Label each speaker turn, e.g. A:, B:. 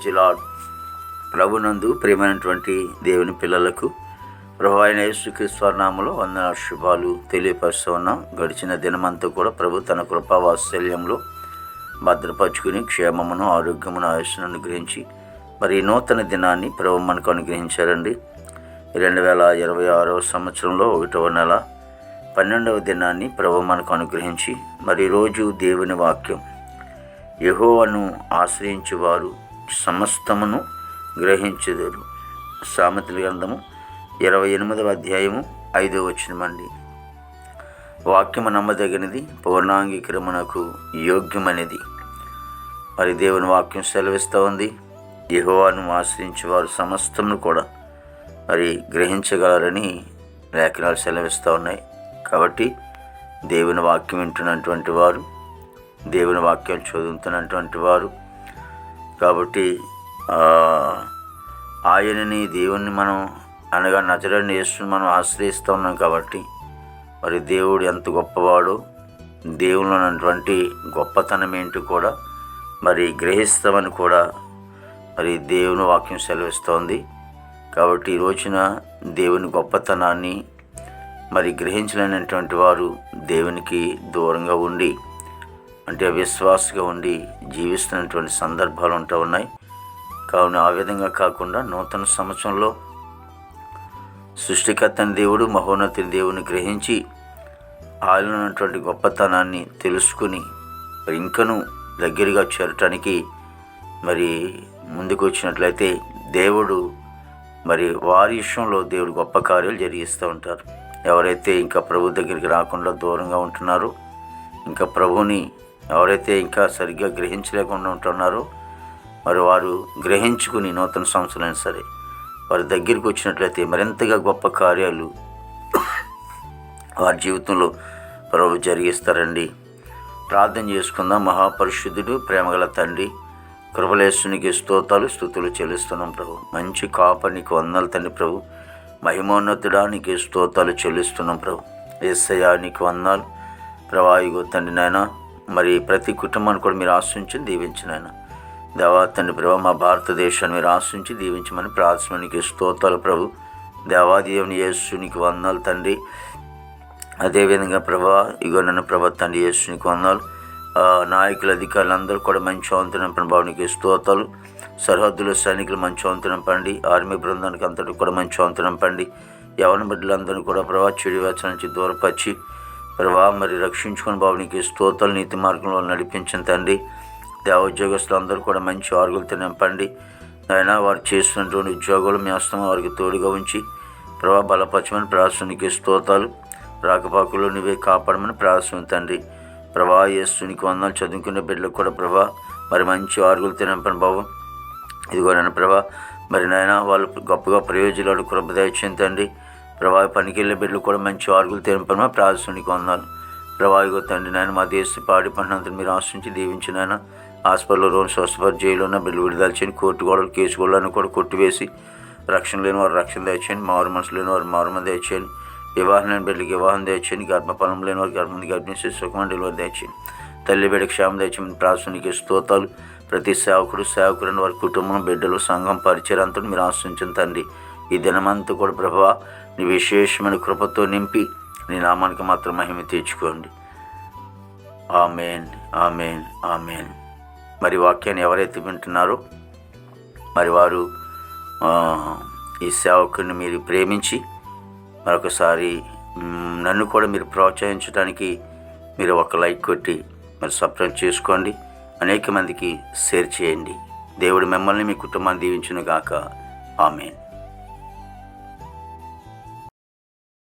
A: Praise lord. ప్రభునందు ప్రియమైనటువంటి దేవుని పిల్లలకు ప్రభు అయిన యేసుక్రీస్తు నామములో వందనాల శుభాలు తెలియపరుస్తూ ఉన్నాం. గడిచిన దినమంతా కూడా ప్రభు తన కృపా వాత్సల్యంలో భద్రపరుచుకుని క్షేమమును ఆరోగ్యమును ఆయుష్ను అనుగ్రహించి మరి నూతన దినాన్ని ప్రభు మనకు అనుగ్రహించారండి. 2026 సంవత్సరంలో 1వ నెల 12వ దినాన్ని ప్రభు మనకు అనుగ్రహించి మరి రోజు దేవుని వాక్యం యెహోవాను ఆశ్రయించువారు సమస్తమును గ్రహించెదరు. సామెతల గ్రంథము 28వ అధ్యాయము 5వ వచనమండి. వాక్యము నమ్మదగినది, పూర్ణాంగీకరమునకు యోగ్యమైనది. మరి దేవుని వాక్యం సెలవిస్తూ ఉంది, యెహోవాను ఆశ్రయించేవారు సమస్తమును కూడా మరి గ్రహించగలరని లేఖనాలు సెలవిస్తూ ఉన్నాయి. కాబట్టి దేవుని వాక్యం వింటున్నటువంటి వారు, దేవుని వాక్యం చదువుతున్నటువంటి వారు, కాబట్టి ఆయనని దేవుణ్ణి మనం అనగా నజరేయుడైన యేసుని మనం ఆశ్రయిస్తూ ఉన్నాం. కాబట్టి మరి దేవుడు ఎంత గొప్పవాడో, దేవునిలో ఉన్నటువంటి గొప్పతనం ఏంటి కూడా మరి గ్రహిస్తామని కూడా మరి దేవుని వాక్యం సెలవిస్తోంది. కాబట్టి ఈ రోజున దేవుని గొప్పతనాన్ని మరి గ్రహించలేనటువంటి వారు దేవునికి దూరంగా ఉండి, అంటే అవిశ్వాసగా ఉండి జీవిస్తున్నటువంటి సందర్భాలు ఉంటూ ఉన్నాయి. కావున ఆ విధంగా కాకుండా నూతన సంవత్సరంలో సృష్టికర్తని దేవుడు, మహోన్నతుని దేవుని గ్రహించి ఆయన ఉన్నటువంటి గొప్పతనాన్ని తెలుసుకుని మరి ఇంకనూ దగ్గరగా చేరటానికి మరి ముందుకు వచ్చినట్లయితే దేవుడు మరి వారి విషయంలో దేవుడు గొప్ప కార్యాలు జరిగిస్తూ ఉంటారు. ఎవరైతే ఇంకా ప్రభు దగ్గరికి రాకుండా దూరంగా ఉంటున్నారో, ఇంకా ప్రభువుని ఎవరైతే ఇంకా సరిగ్గా గ్రహించలేకుండా ఉంటున్నారో మరి వారు గ్రహించుకుని నూతన సంవత్సరాలైనా సరే వారి దగ్గరికి వచ్చినట్లయితే మరింతగా గొప్ప కార్యాలు వారి జీవితంలో ప్రభు జరిగిస్తారండి. ప్రార్థన చేసుకుందాం. మహాపరిశుద్ధుడు, ప్రేమగల తండ్రి, కృపలేసునికి స్తోత్రాలు స్తుతులు చెల్లిస్తున్నాం ప్రభు. మంచి కాపరి నీకు వందనాలు తండ్రి ప్రభు. మహిమోన్నతుడా నీకు స్తోత్రాలు చెల్లిస్తున్నాం ప్రభు. యేసయ్యా నీకు వందనాలు ప్రభా. ఇగో తండ్రి నాయన, మరి ప్రతి కుటుంబాన్ని కూడా మీరు ఆశించి దీవించిన ఆయన దేవా తండ్రి ప్రభు. మా భారతదేశాన్ని మీరు ఆశించి దీవించమని ప్రార్థనకి స్తోత్రాలు ప్రభు. దేవాదేవుని యేసు నీకు వందనాలు తండ్రి. అదేవిధంగా ప్రభా ఇగో నన్ను ప్రభా తండ్రి యేసు నీకు వందనాలు. నాయకులు, అధికారులు అందరూ కూడా మంచి వంతునం ప్రభావానికి స్తోత్రాలు. సరిహద్దుల సైనికులు మంచి వంతునం పండి, ఆర్మీ బృందానికి అంతటి కూడా మంచి వంతునం పండి, యవన బిడ్డలందరూ కూడా ప్రభా చెడు వ్యసనం నుంచి దూరపరిచి ప్రభా మరి రక్షించుకుని బాబునికి స్తోత్రాలు, నీతి మార్గంలో నడిపించిన తండ్రి. దేవ ఉద్యోగస్తులందరూ కూడా మంచి ఆరుగులతో నింపండి అయినా వారు చేస్తున్నటువంటి ఉద్యోగాలు మీ హస్తం వారికి తోడుగా ఉంచి ప్రభా బలపరచమని ప్రార్థనకి స్తోత్రాలు. రాకపోకలు నువ్వే కాపాడమని ప్రార్థన తండ్రి. ప్రభా యేసునికి వందనాలు. చదువుకునే బిడ్డలకు కూడా ప్రభా మరి మంచి ఆరుగులతో నింపండి బాబు. ఇదిగో నన్ను ప్రభా మరి నాయన వాళ్ళు గొప్పగా ప్రయోజనాలు కృప దయచేయండి తండ్రి. ప్రభా పనికి వెళ్ళే బిడ్డలు కూడా మంచి ఆరుగులతో నింపడమని ప్రార్థనకి వందనాలు. ప్రభా ఇగో తండ్రి నాయన మా దేశ పాడి పంటంతా మీరు ఆశించి దీవించిన ఆయన. హాస్పిటల్లో రోజు స్వస్థపరి, జైలు ఉన్న బిడ్డలు విడుదల చేయండి. కోర్టు గోడలు, కేసు గోడలను కూడా కొట్టివేసి రక్షణ లేని వారు రక్షణ దయచేయండి. మారు మనసు లేని వారు మారుమ దయచేయండి. వివాహం లేని బిడ్డలకి వివాహం దయచేయండి. గర్భఫలం లేని వారు గర్భంది గర్భిణీ సుఖమైన డెలివరీ దయచేయండి. తల్లి బిడ్డకి క్షేమం దయచేయండి. ప్రార్థనకి స్తోత్రాలు. ప్రతి సేవకుడైన వారి కుటుంబం, బిడ్డలు, సంఘం, పరిచయం అంతా మీరు ఆశ్రయించిన తండ్రి. ఈ దినమంతా కూడా ప్రభువా నీ విశేషమైన కృపతో నింపి నీ నామానికి మాత్రం మహిమ తెచ్చుకోండి. ఆమేన్, ఆమేన్, ఆమేన్. మరి వాక్యాన్ని ఎవరైతే వింటున్నారో మరి వారు ఈ సేవకుని మీరు ప్రేమించి మరొకసారి నన్ను కూడా మీరు ప్రోత్సహించడానికి మీరు ఒక లైక్ కొట్టి మరి సబ్స్క్రైబ్ చేసుకోండి. అనేక మందికి షేర్ చేయండి. దేవుడు మిమ్మల్ని మీ కుటుంబాన్ని దీవించును గాక. ఆమేన్.